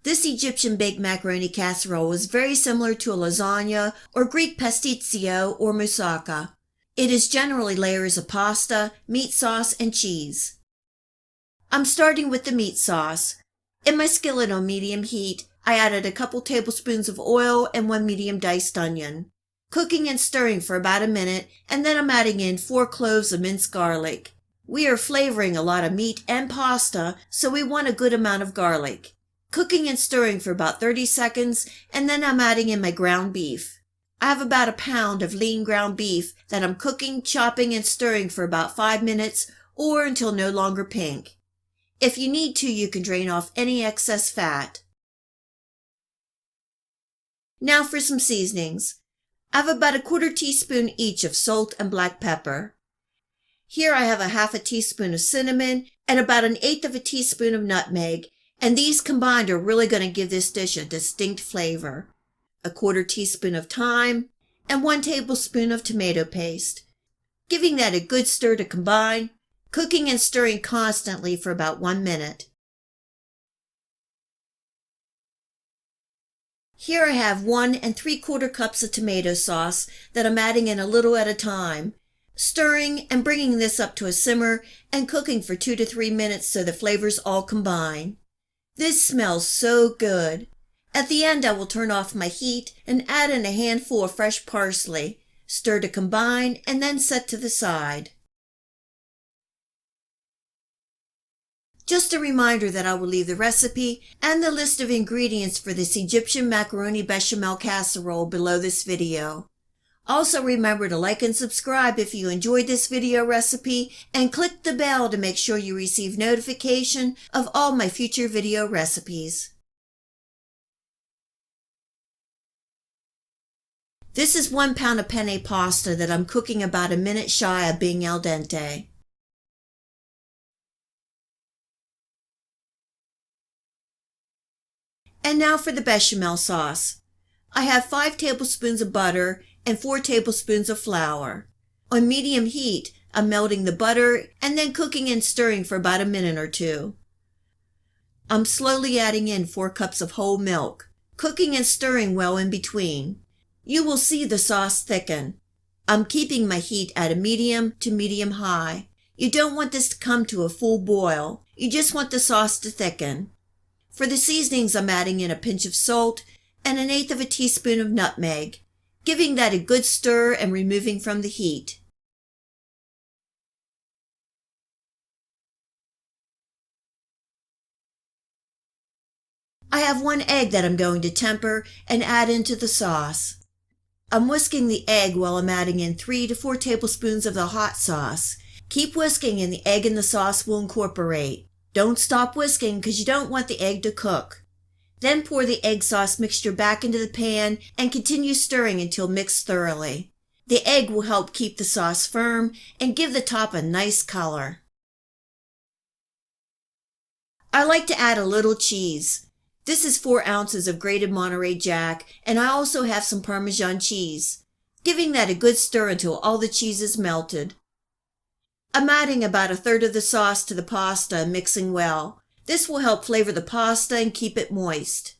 This Egyptian baked macaroni casserole was very similar to a lasagna or Greek pasticcio or moussaka. It is generally layers of pasta, meat sauce, and cheese. I'm starting with the meat sauce. In my skillet on medium heat, I added a couple tablespoons of oil and 1 medium diced onion. Cooking and stirring for about a minute, and then I'm adding in 4 cloves of minced garlic. We are flavoring a lot of meat and pasta, so we want a good amount of garlic. Cooking and stirring for about 30 seconds, and then I'm adding in my ground beef. I have about a pound of lean ground beef that I'm cooking, chopping, and stirring for about 5 minutes or until no longer pink. If you need to, you can drain off any excess fat. Now for some seasonings. I have about a 1/4 teaspoon each of salt and black pepper. Here I have a 1/2 teaspoon of cinnamon and about 1/8 teaspoon of nutmeg, and these combined are really going to give this dish a distinct flavor. A 1/4 teaspoon of thyme, and 1 tablespoon of tomato paste. Giving that a good stir to combine, cooking and stirring constantly for about 1 minute. Here I have 1 3/4 cups of tomato sauce that I'm adding in a little at a time, stirring and bringing this up to a simmer and cooking for 2 to 3 minutes so the flavors all combine. This smells so good. At the end, I will turn off my heat and add in a handful of fresh parsley, stir to combine, and then set to the side. Just a reminder that I will leave the recipe and the list of ingredients for this Egyptian macaroni bechamel casserole below this video. Also remember to like and subscribe if you enjoyed this video recipe, and click the bell to make sure you receive notification of all my future video recipes. This is 1 pound of penne pasta that I'm cooking about a minute shy of being al dente. And now for the bechamel sauce. I have 5 tablespoons of butter and 4 tablespoons of flour. On medium heat, I'm melting the butter and then cooking and stirring for about a minute or 2. I'm slowly adding in 4 cups of whole milk, cooking and stirring well in between. You will see the sauce thicken. I'm keeping my heat at a medium to medium high. You don't want this to come to a full boil. You just want the sauce to thicken. For the seasonings, I'm adding in a pinch of salt and 1/8 teaspoon of nutmeg, giving that a good stir and removing from the heat. I have 1 egg that I'm going to temper and add into the sauce. I'm whisking the egg while I'm adding in 3 to 4 tablespoons of the hot sauce. Keep whisking and the egg and the sauce will incorporate. Don't stop whisking because you don't want the egg to cook. Then pour the egg sauce mixture back into the pan and continue stirring until mixed thoroughly. The egg will help keep the sauce firm and give the top a nice color. I like to add a little cheese. This is 4 ounces of grated Monterey Jack, and I also have some Parmesan cheese, giving that a good stir until all the cheese is melted. I'm adding about 1/3 of the sauce to the pasta and mixing well. This will help flavor the pasta and keep it moist.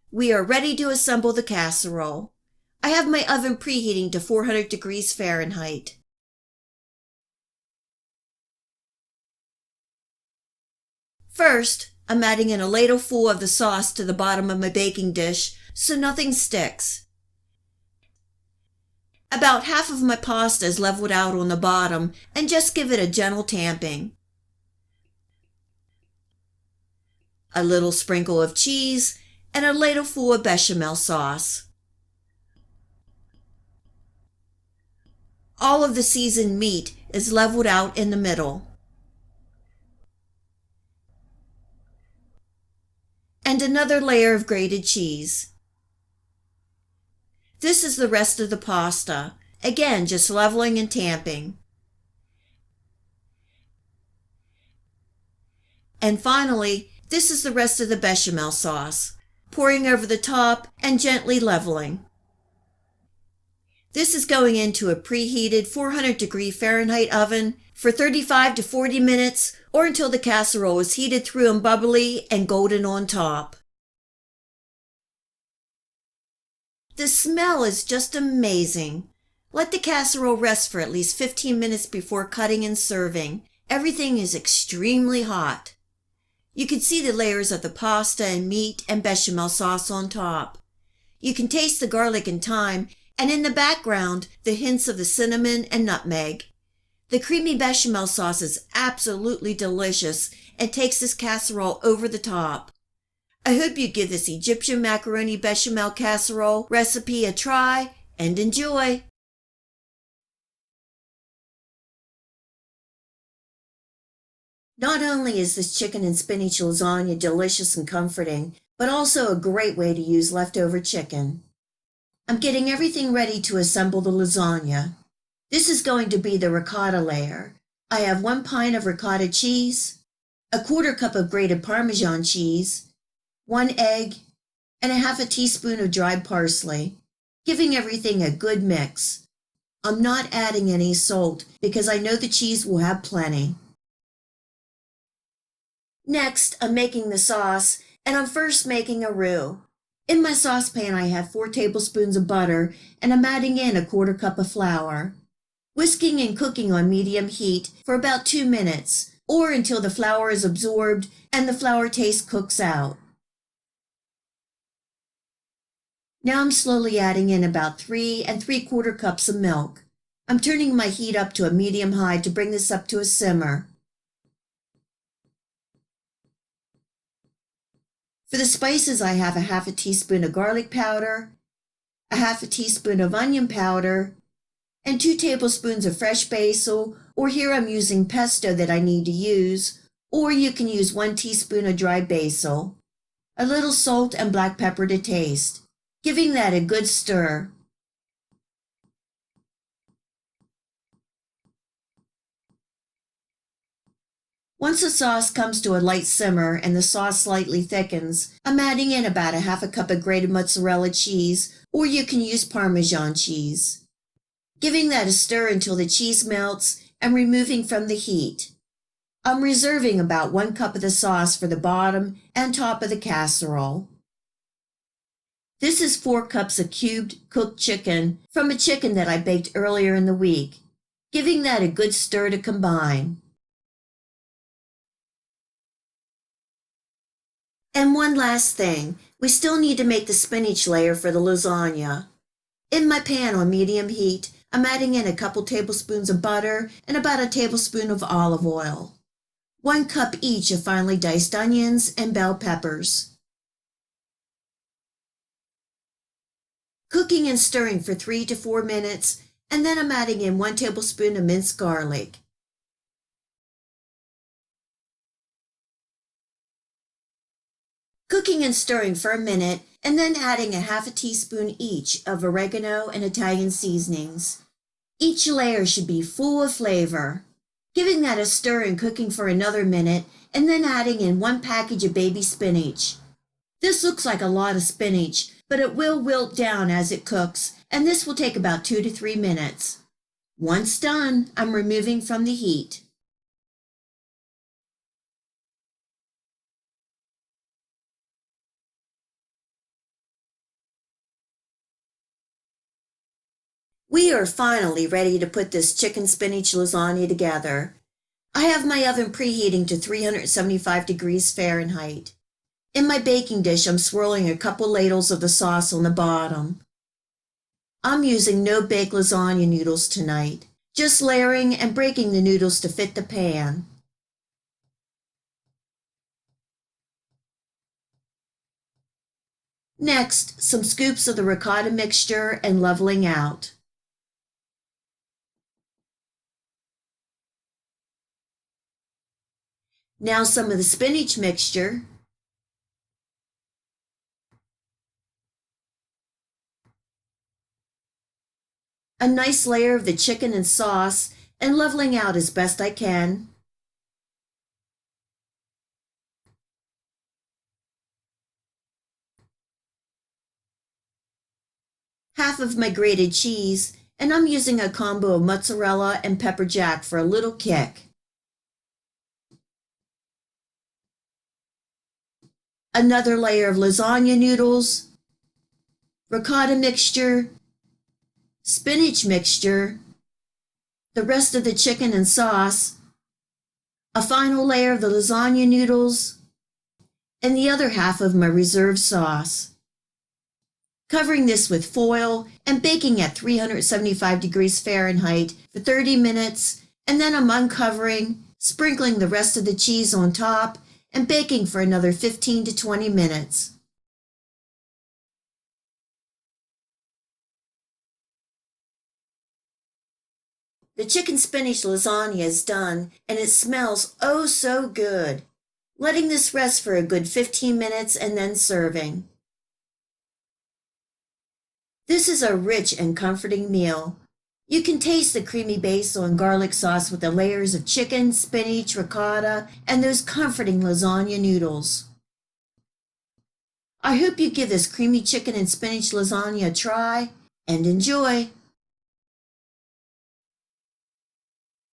We are ready to assemble the casserole. I have my oven preheating to 400 degrees Fahrenheit. First, I'm adding in a ladle full of the sauce to the bottom of my baking dish so nothing sticks. About half of my pasta is leveled out on the bottom, and just give it a gentle tamping. A little sprinkle of cheese and a ladle full of bechamel sauce. All of the seasoned meat is leveled out in the middle. And another layer of grated cheese. This is the rest of the pasta. Again, just leveling and tamping. And finally, this is the rest of the bechamel sauce, pouring over the top and gently leveling. This is going into a preheated 400-degree Fahrenheit oven for 35 to 40 minutes or until the casserole is heated through and bubbly and golden on top. The smell is just amazing. Let the casserole rest for at least 15 minutes before cutting and serving. Everything is extremely hot. You can see the layers of the pasta and meat and bechamel sauce on top. You can taste the garlic and thyme, and in the background, the hints of the cinnamon and nutmeg. The creamy bechamel sauce is absolutely delicious and takes this casserole over the top. I hope you give this Egyptian macaroni bechamel casserole recipe a try and enjoy. Not only is this chicken and spinach lasagna delicious and comforting, but also a great way to use leftover chicken. I'm getting everything ready to assemble the lasagna. This is going to be the ricotta layer. I have 1 pint of ricotta cheese, a 1/4 cup of grated Parmesan cheese, 1 egg, and a 1/2 teaspoon of dried parsley, giving everything a good mix. I'm not adding any salt because I know the cheese will have plenty. Next, I'm making the sauce, and I'm first making a roux. In my saucepan, I have 4 tablespoons of butter, and I'm adding in a 1/4 cup of flour. Whisking and cooking on medium heat for about 2 minutes, or until the flour is absorbed and the flour taste cooks out. Now I'm slowly adding in about 3 3/4 cups of milk. I'm turning my heat up to a medium high to bring this up to a simmer. For the spices, I have a 1/2 teaspoon of garlic powder, a 1/2 teaspoon of onion powder, and 2 tablespoons of fresh basil, or here I'm using pesto that I need to use, or you can use 1 teaspoon of dried basil, a little salt and black pepper to taste, giving that a good stir. Once the sauce comes to a light simmer and the sauce slightly thickens, I'm adding in about a 1/2 cup of grated mozzarella cheese, or you can use Parmesan cheese, giving that a stir until the cheese melts and removing from the heat. I'm reserving about 1 cup of the sauce for the bottom and top of the casserole. This is 4 cups of cubed cooked chicken from a chicken that I baked earlier in the week, giving that a good stir to combine. And one last thing, we still need to make the spinach layer for the lasagna. In my pan on medium heat, I'm adding in a couple tablespoons of butter and about a tablespoon of olive oil. 1 cup each of finely diced onions and bell peppers. Cooking and stirring for 3 to 4 minutes, and then I'm adding in 1 tablespoon of minced garlic. Cooking and stirring for a minute, and then adding a 1/2 teaspoon each of oregano and Italian seasonings. Each layer should be full of flavor. Giving that a stir and cooking for another minute, and then adding in 1 package of baby spinach. This looks like a lot of spinach, but it will wilt down as it cooks, and this will take about 2 to 3 minutes. Once done, I'm removing from the heat. We are finally ready to put this chicken spinach lasagna together. I have my oven preheating to 375 degrees Fahrenheit. In my baking dish, I'm swirling a couple ladles of the sauce on the bottom. I'm using no-bake lasagna noodles tonight, just layering and breaking the noodles to fit the pan. Next, some scoops of the ricotta mixture and leveling out. Now some of the spinach mixture. A nice layer of the chicken and sauce, and leveling out as best I can. Half of my grated cheese, and I'm using a combo of mozzarella and pepper jack for a little kick. Another layer of lasagna noodles, ricotta mixture, spinach mixture, the rest of the chicken and sauce, a final layer of the lasagna noodles, and the other half of my reserve sauce. Covering this with foil and baking at 375 degrees Fahrenheit for 30 minutes, and then I'm uncovering, sprinkling the rest of the cheese on top, and baking for another 15 to 20 minutes. The chicken spinach lasagna is done, and it smells oh so good. Letting this rest for a good 15 minutes and then serving. This is a rich and comforting meal. You can taste the creamy basil and garlic sauce with the layers of chicken, spinach, ricotta, and those comforting lasagna noodles. I hope you give this creamy chicken and spinach lasagna a try and enjoy.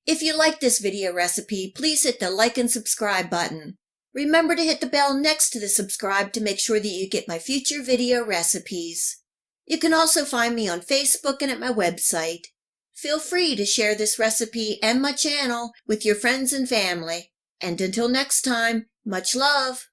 If you like this video recipe, please hit the like and subscribe button. Remember to hit the bell next to the subscribe to make sure that you get my future video recipes. You can also find me on Facebook and at my website. Feel free to share this recipe and my channel with your friends and family. And until next time, much love!